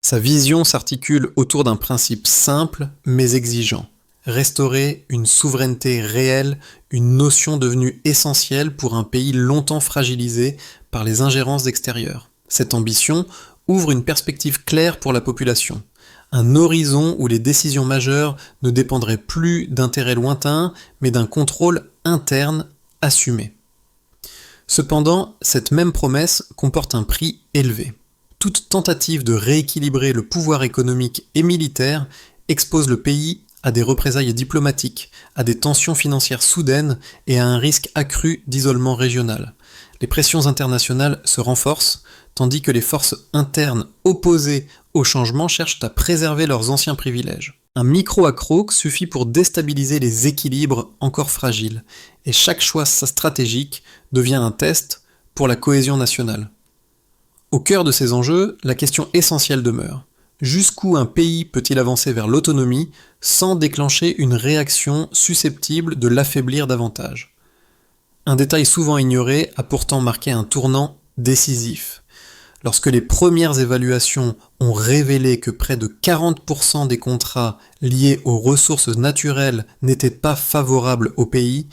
Sa vision s'articule autour d'un principe simple mais exigeant. Restaurer une souveraineté réelle, une notion devenue essentielle pour un pays longtemps fragilisé par les ingérences extérieures. Cette ambition ouvre une perspective claire pour la population. Un horizon où les décisions majeures ne dépendraient plus d'intérêts lointains, mais d'un contrôle interne assumé. Cependant, cette même promesse comporte un prix élevé. Toute tentative de rééquilibrer le pouvoir économique et militaire expose le pays à des représailles diplomatiques, à des tensions financières soudaines et à un risque accru d'isolement régional. Les pressions internationales se renforcent, tandis que les forces internes opposées au changement cherchent à préserver leurs anciens privilèges. Un micro-accroc suffit pour déstabiliser les équilibres encore fragiles, et chaque choix stratégique devient un test pour la cohésion nationale. Au cœur de ces enjeux, la question essentielle demeure. Jusqu'où un pays peut-il avancer vers l'autonomie sans déclencher une réaction susceptible de l'affaiblir davantage ? Un détail souvent ignoré a pourtant marqué un tournant décisif. Lorsque les premières évaluations ont révélé que près de 40% des contrats liés aux ressources naturelles n'étaient pas favorables au pays,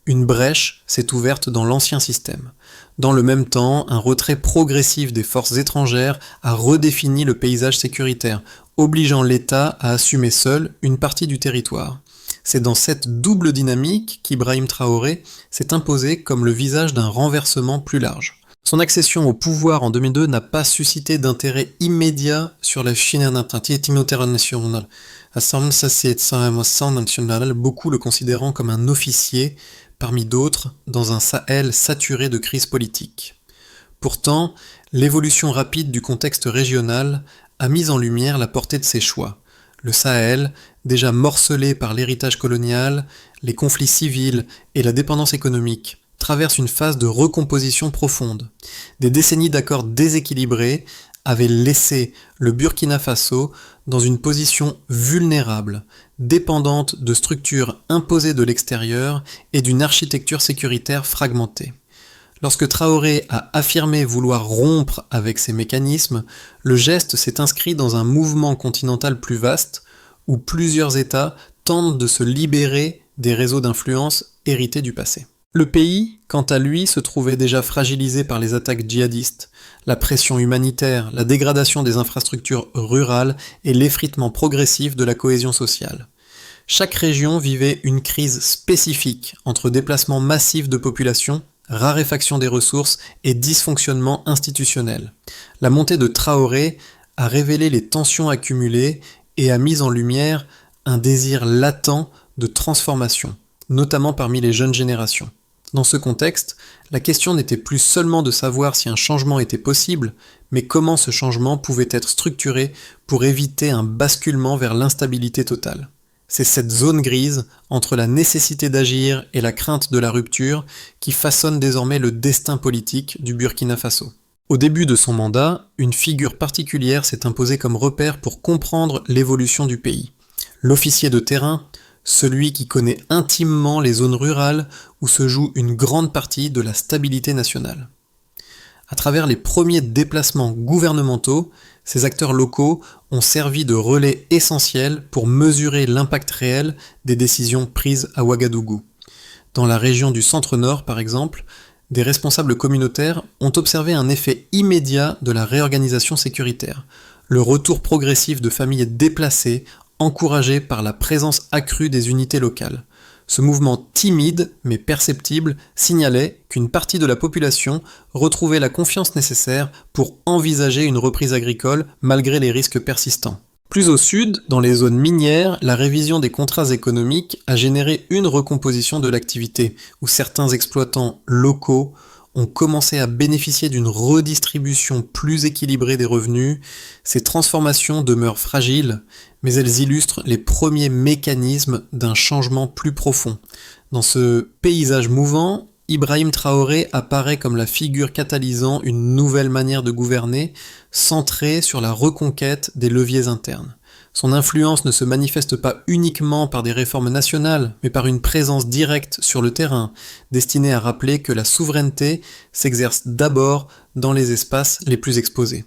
une brèche s'est ouverte dans l'ancien système. Dans le même temps, un retrait progressif des forces étrangères a redéfini le paysage sécuritaire, obligeant l'État à assumer seul une partie du territoire. C'est dans cette double dynamique qu'Ibrahim Traoré s'est imposé comme le visage d'un renversement plus large. Son accession au pouvoir en 2002 n'a pas suscité d'intérêt immédiat sur la Chine internationale. Beaucoup le considérant comme un officier, parmi d'autres, dans un Sahel saturé de crises politiques. Pourtant, l'évolution rapide du contexte régional a mis en lumière la portée de ses choix. Le Sahel, déjà morcelé par l'héritage colonial, les conflits civils et la dépendance économique, traverse une phase de recomposition profonde. Des décennies d'accords déséquilibrés avaient laissé le Burkina Faso dans une position vulnérable, dépendante de structures imposées de l'extérieur et d'une architecture sécuritaire fragmentée. Lorsque Traoré a affirmé vouloir rompre avec ces mécanismes, le geste s'est inscrit dans un mouvement continental plus vaste, où plusieurs États tentent de se libérer des réseaux d'influence hérités du passé. Le pays, quant à lui, se trouvait déjà fragilisé par les attaques djihadistes, la pression humanitaire, la dégradation des infrastructures rurales et l'effritement progressif de la cohésion sociale. Chaque région vivait une crise spécifique entre déplacements massifs de population, raréfaction des ressources et dysfonctionnement institutionnel. La montée de Traoré a révélé les tensions accumulées et a mis en lumière un désir latent de transformation, notamment parmi les jeunes générations. Dans ce contexte, la question n'était plus seulement de savoir si un changement était possible, mais comment ce changement pouvait être structuré pour éviter un basculement vers l'instabilité totale. C'est cette zone grise entre la nécessité d'agir et la crainte de la rupture qui façonne désormais le destin politique du Burkina Faso. Au début de son mandat, une figure particulière s'est imposée comme repère pour comprendre l'évolution du pays. L'officier de terrain, celui qui connaît intimement les zones rurales où se joue une grande partie de la stabilité nationale. À travers les premiers déplacements gouvernementaux, ces acteurs locaux ont servi de relais essentiels pour mesurer l'impact réel des décisions prises à Ouagadougou. Dans la région du centre-nord, par exemple, des responsables communautaires ont observé un effet immédiat de la réorganisation sécuritaire, le retour progressif de familles déplacées, encouragé par la présence accrue des unités locales. Ce mouvement timide mais perceptible signalait qu'une partie de la population retrouvait la confiance nécessaire pour envisager une reprise agricole malgré les risques persistants. Plus au sud, dans les zones minières, la révision des contrats économiques a généré une recomposition de l'activité, où certains exploitants locaux ont commencé à bénéficier d'une redistribution plus équilibrée des revenus. Ces transformations demeurent fragiles, mais elles illustrent les premiers mécanismes d'un changement plus profond. Dans ce paysage mouvant, Ibrahim Traoré apparaît comme la figure catalysant une nouvelle manière de gouverner, centrée sur la reconquête des leviers internes. Son influence ne se manifeste pas uniquement par des réformes nationales, mais par une présence directe sur le terrain, destinée à rappeler que la souveraineté s'exerce d'abord dans les espaces les plus exposés.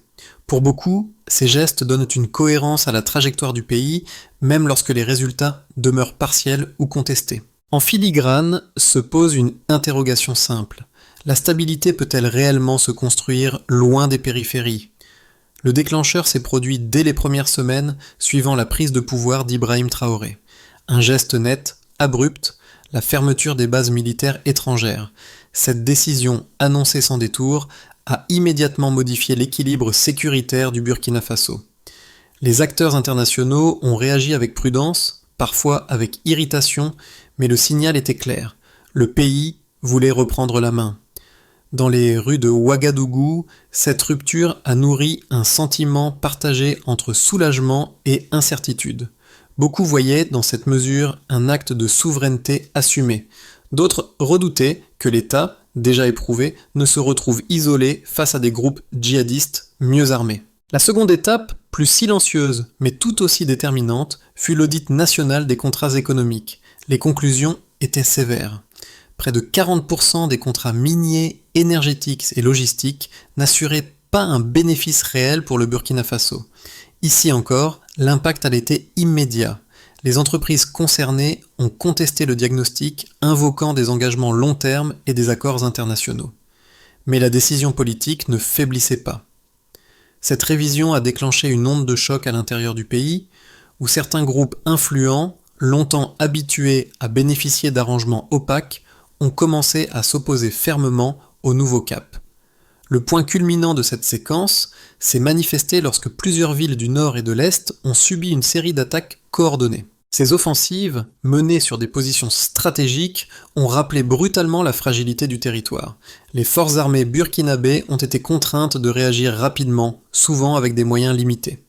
Pour beaucoup, ces gestes donnent une cohérence à la trajectoire du pays, même lorsque les résultats demeurent partiels ou contestés. En filigrane se pose une interrogation simple. La stabilité peut-elle réellement se construire loin des périphéries ? Le déclencheur s'est produit dès les premières semaines suivant la prise de pouvoir d'Ibrahim Traoré. Un geste net, abrupt, la fermeture des bases militaires étrangères. Cette décision, annoncée sans détour, a immédiatement modifié l'équilibre sécuritaire du Burkina Faso. Les acteurs internationaux ont réagi avec prudence, parfois avec irritation, mais le signal était clair. Le pays voulait reprendre la main. Dans les rues de Ouagadougou, cette rupture a nourri un sentiment partagé entre soulagement et incertitude. Beaucoup voyaient dans cette mesure un acte de souveraineté assumé. D'autres redoutaient que l'État, déjà éprouvé, ne se retrouve isolé face à des groupes djihadistes mieux armés. La seconde étape, plus silencieuse mais tout aussi déterminante, fut l'audit national des contrats économiques. Les conclusions étaient sévères. Près de 40% des contrats miniers, énergétiques et logistiques n'assuraient pas un bénéfice réel pour le Burkina Faso. Ici encore, l'impact a été immédiat. Les entreprises concernées ont contesté le diagnostic, invoquant des engagements long terme et des accords internationaux. Mais la décision politique ne faiblissait pas. Cette révision a déclenché une onde de choc à l'intérieur du pays, où certains groupes influents, longtemps habitués à bénéficier d'arrangements opaques, ont commencé à s'opposer fermement au nouveau cap. Le point culminant de cette séquence s'est manifesté lorsque plusieurs villes du nord et de l'est ont subi une série d'attaques coordonnées. Ces offensives, menées sur des positions stratégiques, ont rappelé brutalement la fragilité du territoire. Les forces armées burkinabées ont été contraintes de réagir rapidement, souvent avec des moyens limités.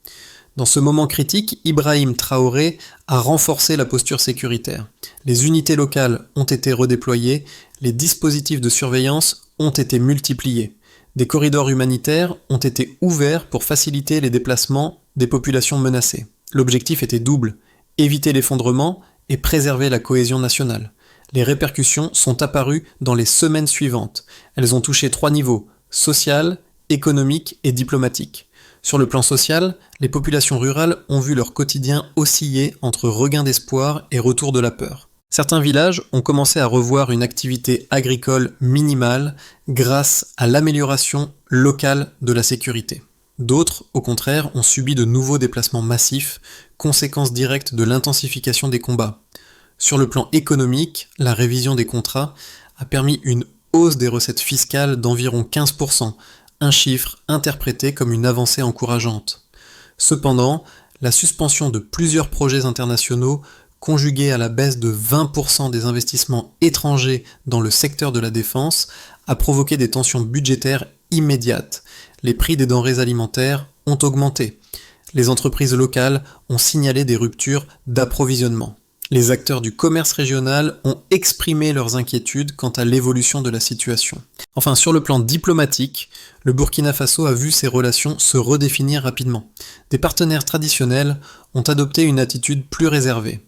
Dans ce moment critique, Ibrahim Traoré a renforcé la posture sécuritaire. Les unités locales ont été redéployées, les dispositifs de surveillance ont été multipliés. Des corridors humanitaires ont été ouverts pour faciliter les déplacements des populations menacées. L'objectif était double, éviter l'effondrement et préserver la cohésion nationale. Les répercussions sont apparues dans les semaines suivantes. Elles ont touché 3 niveaux, social, économique et diplomatique. Sur le plan social, les populations rurales ont vu leur quotidien osciller entre regain d'espoir et retour de la peur. Certains villages ont commencé à revoir une activité agricole minimale grâce à l'amélioration locale de la sécurité. D'autres, au contraire, ont subi de nouveaux déplacements massifs, conséquence directe de l'intensification des combats. Sur le plan économique, la révision des contrats a permis une hausse des recettes fiscales d'environ 15%, un chiffre interprété comme une avancée encourageante. Cependant, la suspension de plusieurs projets internationaux, conjuguée à la baisse de 20% des investissements étrangers dans le secteur de la défense, a provoqué des tensions budgétaires immédiates. Les prix des denrées alimentaires ont augmenté. Les entreprises locales ont signalé des ruptures d'approvisionnement. Les acteurs du commerce régional ont exprimé leurs inquiétudes quant à l'évolution de la situation. Enfin, sur le plan diplomatique, le Burkina Faso a vu ses relations se redéfinir rapidement. Des partenaires traditionnels ont adopté une attitude plus réservée.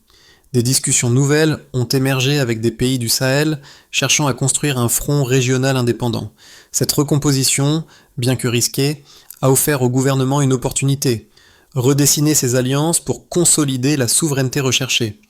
Des discussions nouvelles ont émergé avec des pays du Sahel, cherchant à construire un front régional indépendant. Cette recomposition, bien que risquée, a offert au gouvernement une opportunité, redessiner ses alliances pour consolider la souveraineté recherchée.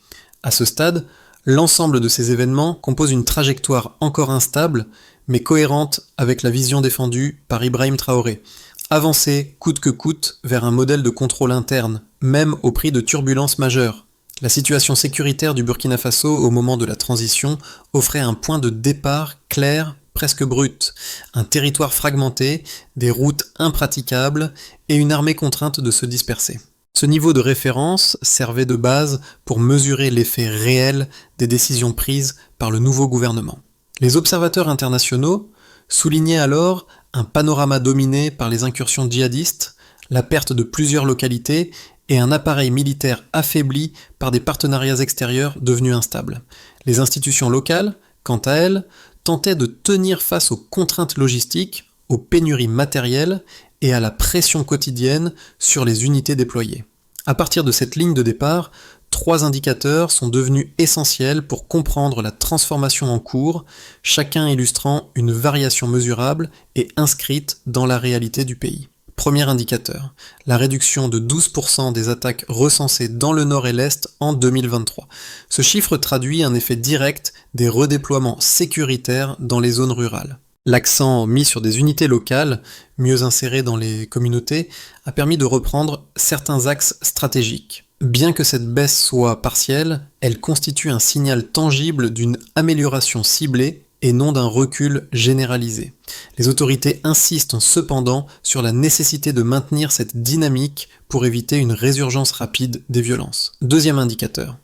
À ce stade, l'ensemble de ces événements compose une trajectoire encore instable, mais cohérente avec la vision défendue par Ibrahim Traoré. Avancer coûte que coûte vers un modèle de contrôle interne, même au prix de turbulences majeures. La situation sécuritaire du Burkina Faso au moment de la transition offrait un point de départ clair, presque brut, un territoire fragmenté, des routes impraticables et une armée contrainte de se disperser. Ce niveau de référence servait de base pour mesurer l'effet réel des décisions prises par le nouveau gouvernement. Les observateurs internationaux soulignaient alors un panorama dominé par les incursions djihadistes, la perte de plusieurs localités et un appareil militaire affaibli par des partenariats extérieurs devenus instables. Les institutions locales, quant à elles, tentaient de tenir face aux contraintes logistiques, aux pénuries matérielles et à la pression quotidienne sur les unités déployées. À partir de cette ligne de départ, 3 indicateurs sont devenus essentiels pour comprendre la transformation en cours, chacun illustrant une variation mesurable et inscrite dans la réalité du pays. Premier indicateur, la réduction de 12% des attaques recensées dans le nord et l'est en 2023. Ce chiffre traduit un effet direct des redéploiements sécuritaires dans les zones rurales. L'accent mis sur des unités locales, mieux insérées dans les communautés, a permis de reprendre certains axes stratégiques. Bien que cette baisse soit partielle, elle constitue un signal tangible d'une amélioration ciblée et non d'un recul généralisé. Les autorités insistent cependant sur la nécessité de maintenir cette dynamique pour éviter une résurgence rapide des violences. Deuxième indicateur.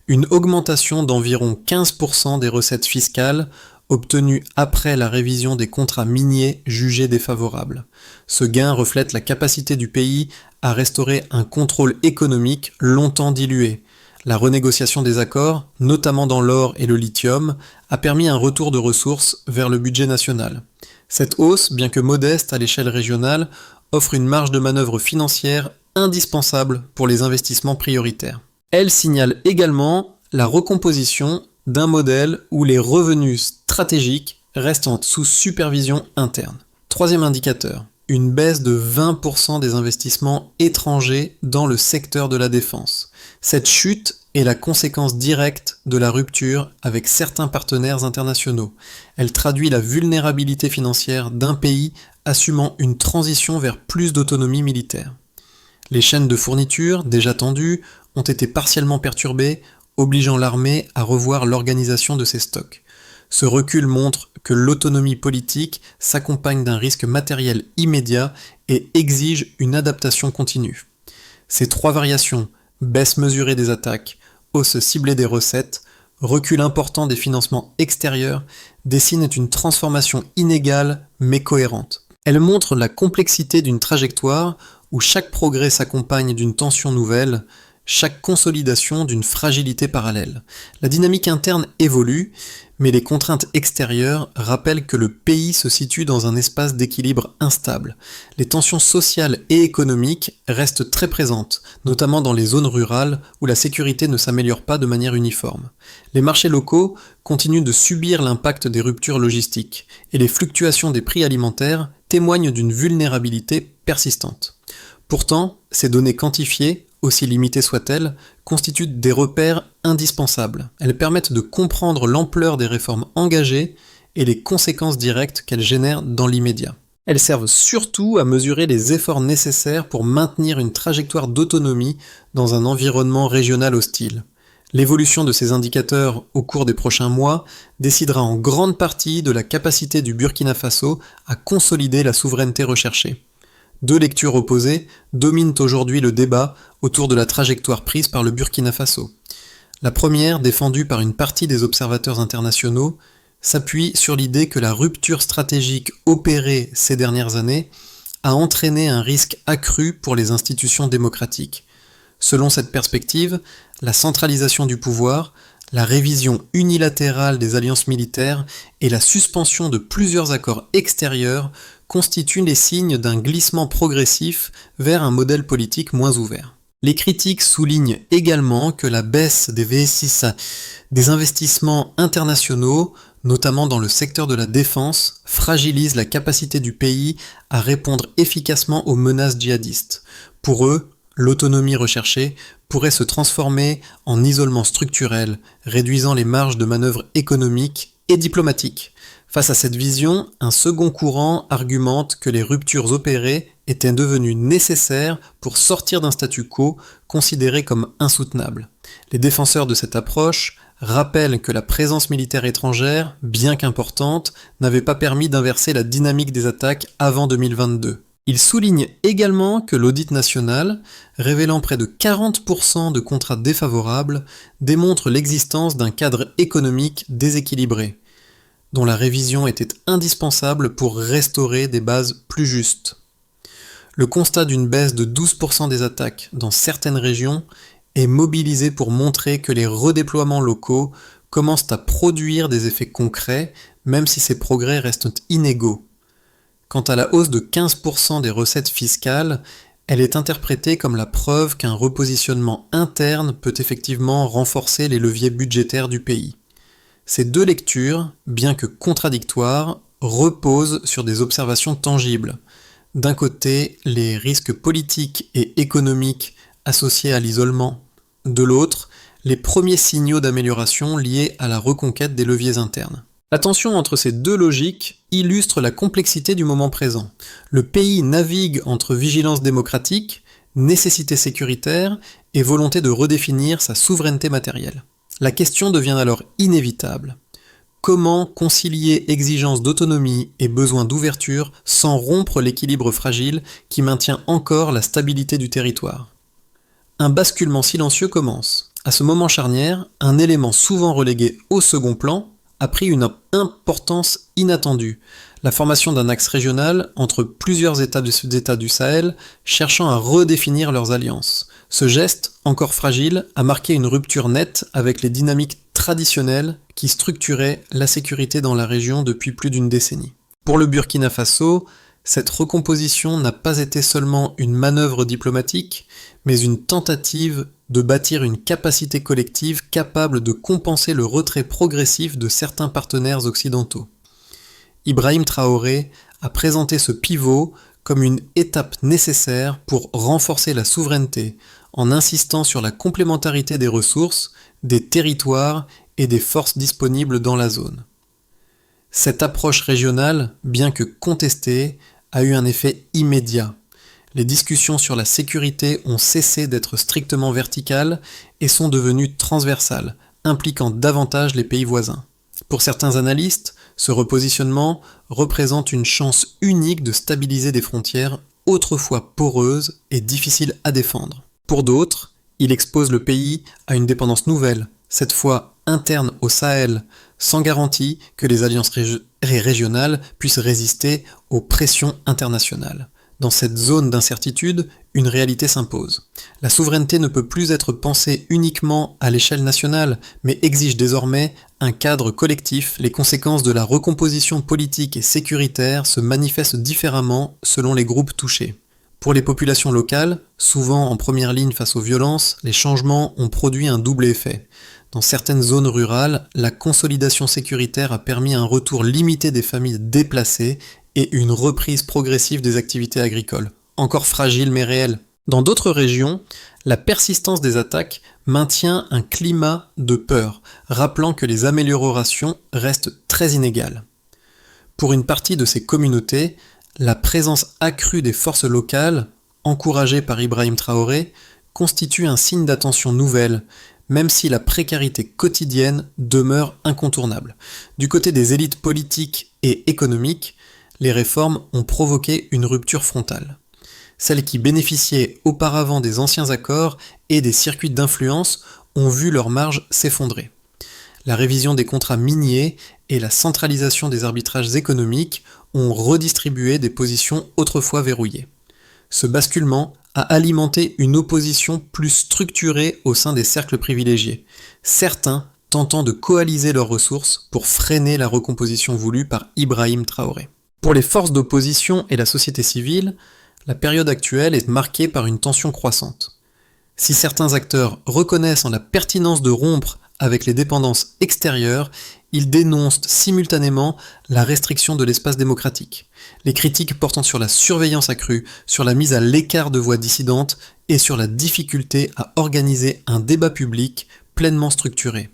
Une augmentation d'environ 15% des recettes fiscales obtenues après la révision des contrats miniers jugés défavorables. Ce gain reflète la capacité du pays à restaurer un contrôle économique longtemps dilué. La renégociation des accords, notamment dans l'or et le lithium, a permis un retour de ressources vers le budget national. Cette hausse, bien que modeste à l'échelle régionale, offre une marge de manœuvre financière indispensable pour les investissements prioritaires. Elle signale également la recomposition d'un modèle où les revenus stratégiques restent sous supervision interne. Troisième indicateur, une baisse de 20% des investissements étrangers dans le secteur de la défense. Cette chute est la conséquence directe de la rupture avec certains partenaires internationaux. Elle traduit la vulnérabilité financière d'un pays assumant une transition vers plus d'autonomie militaire. Les chaînes de fourniture, déjà tendues, ont été partiellement perturbées, obligeant l'armée à revoir l'organisation de ses stocks. Ce recul montre que l'autonomie politique s'accompagne d'un risque matériel immédiat et exige une adaptation continue. Ces trois variations, baisse mesurée des attaques, hausse ciblée des recettes, recul important des financements extérieurs, dessinent une transformation inégale mais cohérente. Elles montrent la complexité d'une trajectoire où chaque progrès s'accompagne d'une tension nouvelle, chaque consolidation d'une fragilité parallèle. La dynamique interne évolue, mais les contraintes extérieures rappellent que le pays se situe dans un espace d'équilibre instable. Les tensions sociales et économiques restent très présentes, notamment dans les zones rurales où la sécurité ne s'améliore pas de manière uniforme. Les marchés locaux continuent de subir l'impact des ruptures logistiques, et les fluctuations des prix alimentaires témoignent d'une vulnérabilité persistante. Pourtant, ces données quantifiées, aussi limitées soient-elles, constituent des repères indispensables. Elles permettent de comprendre l'ampleur des réformes engagées et les conséquences directes qu'elles génèrent dans l'immédiat. Elles servent surtout à mesurer les efforts nécessaires pour maintenir une trajectoire d'autonomie dans un environnement régional hostile. L'évolution de ces indicateurs au cours des prochains mois décidera en grande partie de la capacité du Burkina Faso à consolider la souveraineté recherchée. Deux lectures opposées dominent aujourd'hui le débat autour de la trajectoire prise par le Burkina Faso. La première, défendue par une partie des observateurs internationaux, s'appuie sur l'idée que la rupture stratégique opérée ces dernières années a entraîné un risque accru pour les institutions démocratiques. Selon cette perspective, la centralisation du pouvoir, la révision unilatérale des alliances militaires et la suspension de plusieurs accords extérieurs constituent les signes d'un glissement progressif vers un modèle politique moins ouvert. Les critiques soulignent également que la baisse des VSI, des investissements internationaux, notamment dans le secteur de la défense, fragilise la capacité du pays à répondre efficacement aux menaces djihadistes. Pour eux, l'autonomie recherchée pourrait se transformer en isolement structurel, réduisant les marges de manœuvre économiques et diplomatiques. Face à cette vision, un second courant argumente que les ruptures opérées étaient devenues nécessaires pour sortir d'un statu quo considéré comme insoutenable. Les défenseurs de cette approche rappellent que la présence militaire étrangère, bien qu'importante, n'avait pas permis d'inverser la dynamique des attaques avant 2022. Ils soulignent également que l'audit national, révélant près de 40% de contrats défavorables, démontre l'existence d'un cadre économique déséquilibré, dont la révision était indispensable pour restaurer des bases plus justes. Le constat d'une baisse de 12% des attaques dans certaines régions est mobilisé pour montrer que les redéploiements locaux commencent à produire des effets concrets, même si ces progrès restent inégaux. Quant à la hausse de 15% des recettes fiscales, elle est interprétée comme la preuve qu'un repositionnement interne peut effectivement renforcer les leviers budgétaires du pays. Ces deux lectures, bien que contradictoires, reposent sur des observations tangibles. D'un côté, les risques politiques et économiques associés à l'isolement. De l'autre, les premiers signaux d'amélioration liés à la reconquête des leviers internes. La tension entre ces deux logiques illustre la complexité du moment présent. Le pays navigue entre vigilance démocratique, nécessité sécuritaire et volonté de redéfinir sa souveraineté matérielle. La question devient alors inévitable. Comment concilier exigence d'autonomie et besoin d'ouverture sans rompre l'équilibre fragile qui maintient encore la stabilité du territoire ? Un basculement silencieux commence. À ce moment charnière, un élément souvent relégué au second plan a pris une importance inattendue, la formation d'un axe régional entre plusieurs États du Sahel cherchant à redéfinir leurs alliances. Ce geste, encore fragile, a marqué une rupture nette avec les dynamiques traditionnelles qui structuraient la sécurité dans la région depuis plus d'une décennie. Pour le Burkina Faso, cette recomposition n'a pas été seulement une manœuvre diplomatique, mais une tentative de bâtir une capacité collective capable de compenser le retrait progressif de certains partenaires occidentaux. Ibrahim Traoré a présenté ce pivot comme une étape nécessaire pour renforcer la souveraineté, en insistant sur la complémentarité des ressources, des territoires et des forces disponibles dans la zone. Cette approche régionale, bien que contestée, a eu un effet immédiat. Les discussions sur la sécurité ont cessé d'être strictement verticales et sont devenues transversales, impliquant davantage les pays voisins. Pour certains analystes, ce repositionnement représente une chance unique de stabiliser des frontières autrefois poreuses et difficiles à défendre. Pour d'autres, il expose le pays à une dépendance nouvelle, cette fois interne au Sahel, sans garantie que les alliances régionales puissent résister aux pressions internationales. Dans cette zone d'incertitude, une réalité s'impose. La souveraineté ne peut plus être pensée uniquement à l'échelle nationale, mais exige désormais un cadre collectif. Les conséquences de la recomposition politique et sécuritaire se manifestent différemment selon les groupes touchés. Pour les populations locales, souvent en première ligne face aux violences, les changements ont produit un double effet. Dans certaines zones rurales, la consolidation sécuritaire a permis un retour limité des familles déplacées et une reprise progressive des activités agricoles, encore fragiles mais réelles. Dans d'autres régions, la persistance des attaques maintient un climat de peur, rappelant que les améliorations restent très inégales. Pour une partie de ces communautés, la présence accrue des forces locales, encouragée par Ibrahim Traoré, constitue un signe d'attention nouvelle, même si la précarité quotidienne demeure incontournable. Du côté des élites politiques et économiques, les réformes ont provoqué une rupture frontale. Celles qui bénéficiaient auparavant des anciens accords et des circuits d'influence ont vu leurs marges s'effondrer. La révision des contrats miniers et la centralisation des arbitrages économiques ont redistribué des positions autrefois verrouillées. Ce basculement a alimenté une opposition plus structurée au sein des cercles privilégiés, certains tentant de coaliser leurs ressources pour freiner la recomposition voulue par Ibrahim Traoré. Pour les forces d'opposition et la société civile, la période actuelle est marquée par une tension croissante. Si certains acteurs reconnaissent en la pertinence de rompre avec les dépendances extérieures, ils dénoncent simultanément la restriction de l'espace démocratique. Les critiques portant sur la surveillance accrue, sur la mise à l'écart de voix dissidentes et sur la difficulté à organiser un débat public pleinement structuré.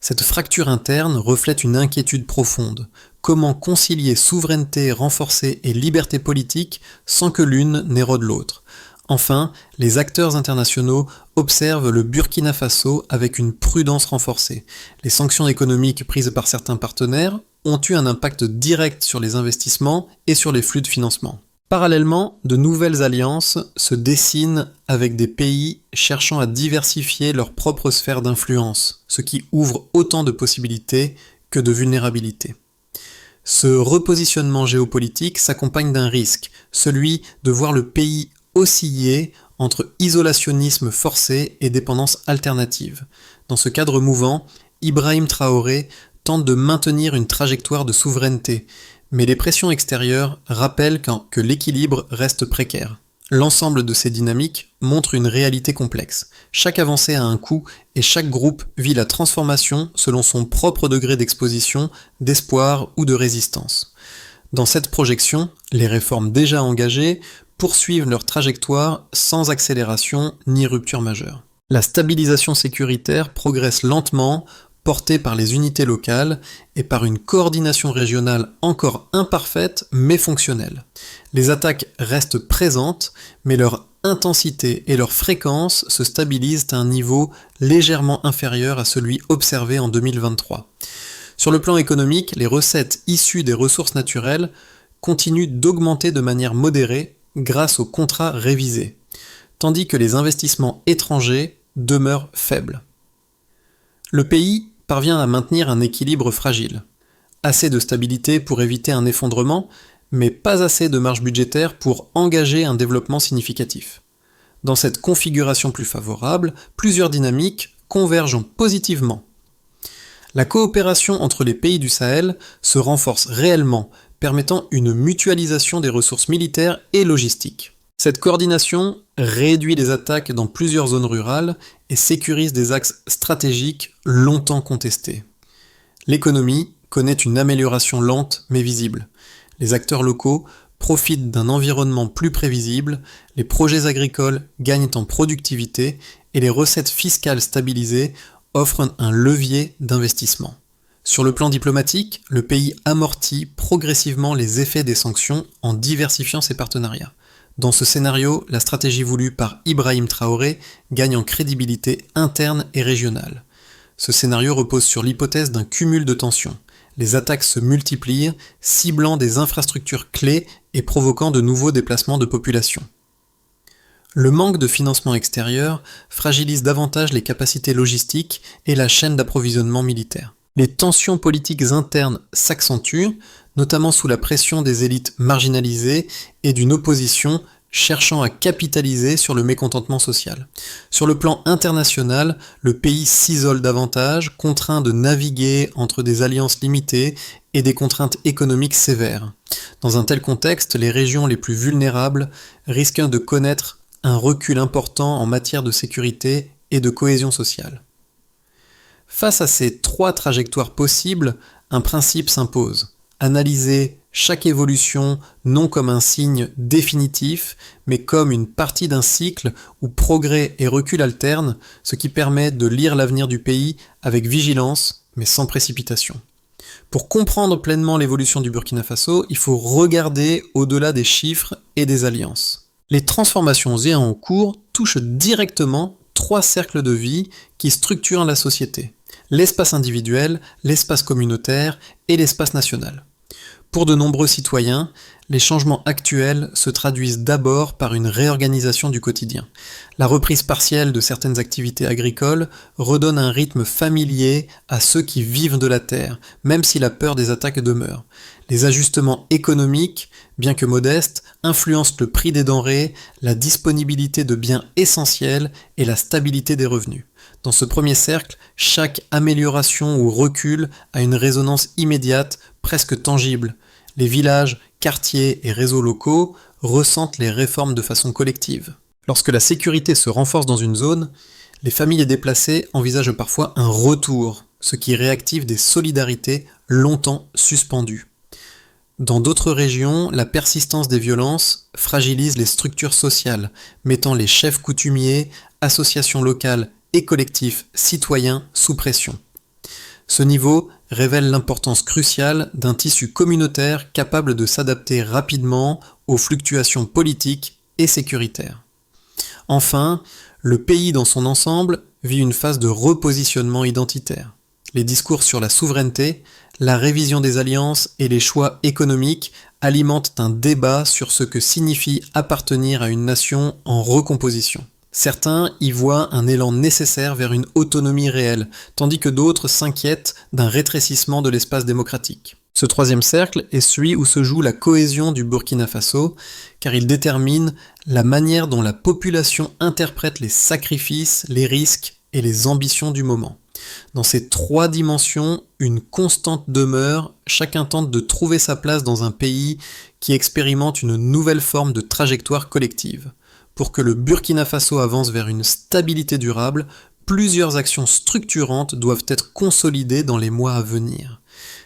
Cette fracture interne reflète une inquiétude profonde. Comment concilier souveraineté renforcée et liberté politique sans que l'une n'érode l'autre ? Enfin, les acteurs internationaux observent le Burkina Faso avec une prudence renforcée. Les sanctions économiques prises par certains partenaires ont eu un impact direct sur les investissements et sur les flux de financement. Parallèlement, de nouvelles alliances se dessinent avec des pays cherchant à diversifier leur propre sphère d'influence, ce qui ouvre autant de possibilités que de vulnérabilités. Ce repositionnement géopolitique s'accompagne d'un risque, celui de voir le pays osciller entre isolationnisme forcé et dépendance alternative. Dans ce cadre mouvant, Ibrahim Traoré tente de maintenir une trajectoire de souveraineté, mais les pressions extérieures rappellent que l'équilibre reste précaire. L'ensemble de ces dynamiques montre une réalité complexe. Chaque avancée a un coût et chaque groupe vit la transformation selon son propre degré d'exposition, d'espoir ou de résistance. Dans cette projection, les réformes déjà engagées poursuivent leur trajectoire sans accélération ni rupture majeure. La stabilisation sécuritaire progresse lentement, portée par les unités locales et par une coordination régionale encore imparfaite mais fonctionnelle. Les attaques restent présentes, mais leur intensité et leur fréquence se stabilisent à un niveau légèrement inférieur à celui observé en 2023. Sur le plan économique, les recettes issues des ressources naturelles continuent d'augmenter de manière modérée grâce aux contrats révisés, tandis que les investissements étrangers demeurent faibles. Le pays parvient à maintenir un équilibre fragile. Assez de stabilité pour éviter un effondrement, mais pas assez de marge budgétaire pour engager un développement significatif. Dans cette configuration plus favorable, plusieurs dynamiques convergent positivement. La coopération entre les pays du Sahel se renforce réellement, permettant une mutualisation des ressources militaires et logistiques. Cette coordination réduit les attaques dans plusieurs zones rurales et sécurise des axes stratégiques longtemps contestés. L'économie connaît une amélioration lente mais visible. Les acteurs locaux profitent d'un environnement plus prévisible, les projets agricoles gagnent en productivité et les recettes fiscales stabilisées offrent un levier d'investissement. Sur le plan diplomatique, le pays amortit progressivement les effets des sanctions en diversifiant ses partenariats. Dans ce scénario, la stratégie voulue par Ibrahim Traoré gagne en crédibilité interne et régionale. Ce scénario repose sur l'hypothèse d'un cumul de tensions. Les attaques se multiplient, ciblant des infrastructures clés et provoquant de nouveaux déplacements de population. Le manque de financement extérieur fragilise davantage les capacités logistiques et la chaîne d'approvisionnement militaire. Les tensions politiques internes s'accentuent, notamment sous la pression des élites marginalisées et d'une opposition cherchant à capitaliser sur le mécontentement social. Sur le plan international, le pays s'isole davantage, contraint de naviguer entre des alliances limitées et des contraintes économiques sévères. Dans un tel contexte, les régions les plus vulnérables risquent de connaître un recul important en matière de sécurité et de cohésion sociale. Face à ces trois trajectoires possibles, un principe s'impose. Analyser chaque évolution non comme un signe définitif, mais comme une partie d'un cycle où progrès et recul alternent, ce qui permet de lire l'avenir du pays avec vigilance, mais sans précipitation. Pour comprendre pleinement l'évolution du Burkina Faso, il faut regarder au-delà des chiffres et des alliances. Les transformations en cours touchent directement trois cercles de vie qui structurent la société: l'espace individuel, l'espace communautaire et l'espace national. Pour de nombreux citoyens, les changements actuels se traduisent d'abord par une réorganisation du quotidien. La reprise partielle de certaines activités agricoles redonne un rythme familier à ceux qui vivent de la terre, même si la peur des attaques demeure. Les ajustements économiques, bien que modestes, influencent le prix des denrées, la disponibilité de biens essentiels et la stabilité des revenus. Dans ce premier cercle, chaque amélioration ou recul a une résonance immédiate, presque tangible. Les villages, quartiers et réseaux locaux ressentent les réformes de façon collective. Lorsque la sécurité se renforce dans une zone, les familles déplacées envisagent parfois un retour, ce qui réactive des solidarités longtemps suspendues. Dans d'autres régions, la persistance des violences fragilise les structures sociales, mettant les chefs coutumiers, associations locales et collectifs citoyens sous pression. Ce niveau révèle l'importance cruciale d'un tissu communautaire capable de s'adapter rapidement aux fluctuations politiques et sécuritaires. Enfin, le pays dans son ensemble vit une phase de repositionnement identitaire. Les discours sur la souveraineté, la révision des alliances et les choix économiques alimentent un débat sur ce que signifie appartenir à une nation en recomposition. Certains y voient un élan nécessaire vers une autonomie réelle, tandis que d'autres s'inquiètent d'un rétrécissement de l'espace démocratique. Ce troisième cercle est celui où se joue la cohésion du Burkina Faso, car il détermine la manière dont la population interprète les sacrifices, les risques et les ambitions du moment. Dans ces trois dimensions, une constante demeure, chacun tente de trouver sa place dans un pays qui expérimente une nouvelle forme de trajectoire collective. Pour que le Burkina Faso avance vers une stabilité durable, plusieurs actions structurantes doivent être consolidées dans les mois à venir.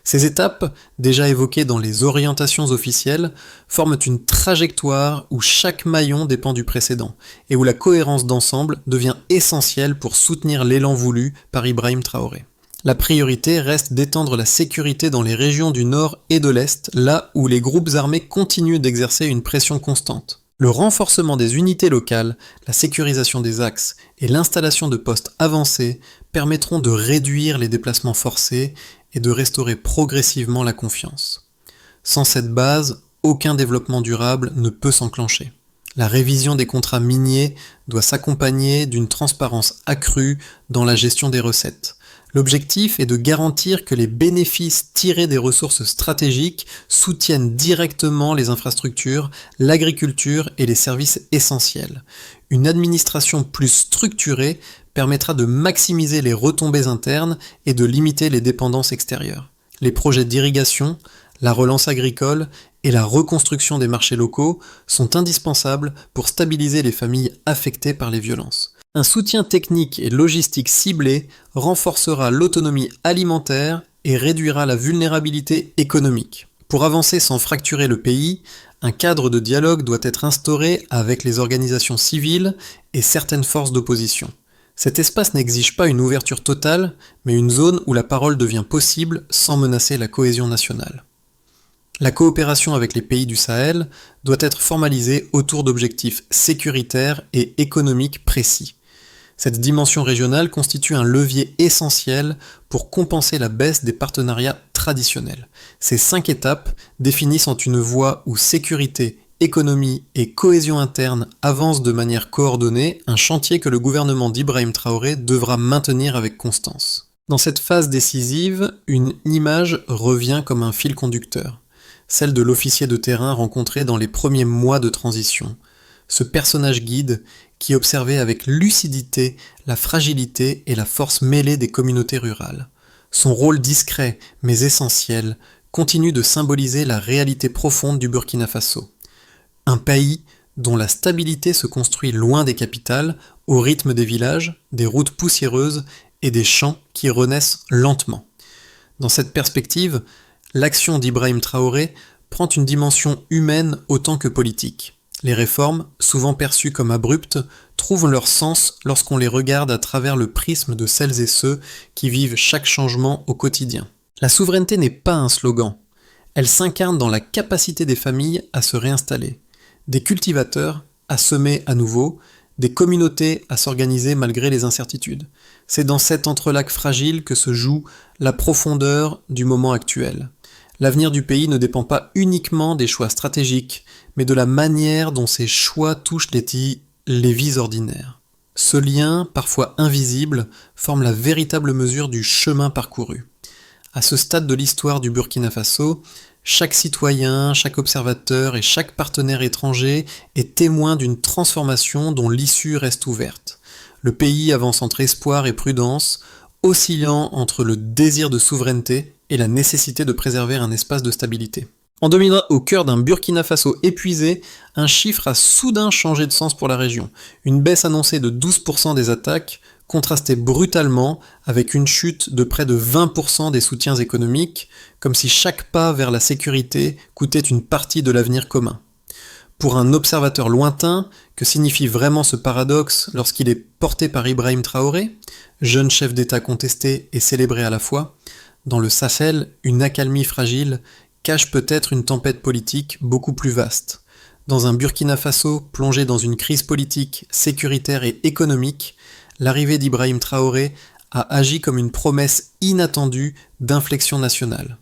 Ces étapes, déjà évoquées dans les orientations officielles, forment une trajectoire où chaque maillon dépend du précédent, et où la cohérence d'ensemble devient essentielle pour soutenir l'élan voulu par Ibrahim Traoré. La priorité reste d'étendre la sécurité dans les régions du nord et de l'est, là où les groupes armés continuent d'exercer une pression constante. Le renforcement des unités locales, la sécurisation des axes et l'installation de postes avancés permettront de réduire les déplacements forcés et de restaurer progressivement la confiance. Sans cette base, aucun développement durable ne peut s'enclencher. La révision des contrats miniers doit s'accompagner d'une transparence accrue dans la gestion des recettes. L'objectif est de garantir que les bénéfices tirés des ressources stratégiques soutiennent directement les infrastructures, l'agriculture et les services essentiels. Une administration plus structurée permettra de maximiser les retombées internes et de limiter les dépendances extérieures. Les projets d'irrigation, la relance agricole et la reconstruction des marchés locaux sont indispensables pour stabiliser les familles affectées par les violences. Un soutien technique et logistique ciblé renforcera l'autonomie alimentaire et réduira la vulnérabilité économique. Pour avancer sans fracturer le pays, un cadre de dialogue doit être instauré avec les organisations civiles et certaines forces d'opposition. Cet espace n'exige pas une ouverture totale, mais une zone où la parole devient possible sans menacer la cohésion nationale. La coopération avec les pays du Sahel doit être formalisée autour d'objectifs sécuritaires et économiques précis. Cette dimension régionale constitue un levier essentiel pour compenser la baisse des partenariats traditionnels. Ces 5 étapes définissent en une voie où sécurité, économie et cohésion interne avancent de manière coordonnée, un chantier que le gouvernement d'Ibrahim Traoré devra maintenir avec constance. Dans cette phase décisive, une image revient comme un fil conducteur, celle de l'officier de terrain rencontré dans les premiers mois de transition. Ce personnage guide qui observait avec lucidité la fragilité et la force mêlée des communautés rurales. Son rôle discret mais essentiel continue de symboliser la réalité profonde du Burkina Faso. Un pays dont la stabilité se construit loin des capitales, au rythme des villages, des routes poussiéreuses et des champs qui renaissent lentement. Dans cette perspective, l'action d'Ibrahim Traoré prend une dimension humaine autant que politique. Les réformes, souvent perçues comme abruptes, trouvent leur sens lorsqu'on les regarde à travers le prisme de celles et ceux qui vivent chaque changement au quotidien. La souveraineté n'est pas un slogan. Elle s'incarne dans la capacité des familles à se réinstaller, des cultivateurs à semer à nouveau, des communautés à s'organiser malgré les incertitudes. C'est dans cet entrelac fragile que se joue la profondeur du moment actuel. L'avenir du pays ne dépend pas uniquement des choix stratégiques, mais de la manière dont ces choix touchent les vies ordinaires. Ce lien, parfois invisible, forme la véritable mesure du chemin parcouru. À ce stade de l'histoire du Burkina Faso, chaque citoyen, chaque observateur et chaque partenaire étranger est témoin d'une transformation dont l'issue reste ouverte. Le pays avance entre espoir et prudence, oscillant entre le désir de souveraineté et la nécessité de préserver un espace de stabilité. En 2020, au cœur d'un Burkina Faso épuisé, un chiffre a soudain changé de sens pour la région. Une baisse annoncée de 12% des attaques, contrastait brutalement avec une chute de près de 20% des soutiens économiques, comme si chaque pas vers la sécurité coûtait une partie de l'avenir commun. Pour un observateur lointain, que signifie vraiment ce paradoxe lorsqu'il est porté par Ibrahim Traoré, jeune chef d'État contesté et célébré à la fois? Dans le Sahel, une accalmie fragile cache peut-être une tempête politique beaucoup plus vaste. Dans un Burkina Faso plongé dans une crise politique, sécuritaire et économique, l'arrivée d'Ibrahim Traoré a agi comme une promesse inattendue d'inflexion nationale.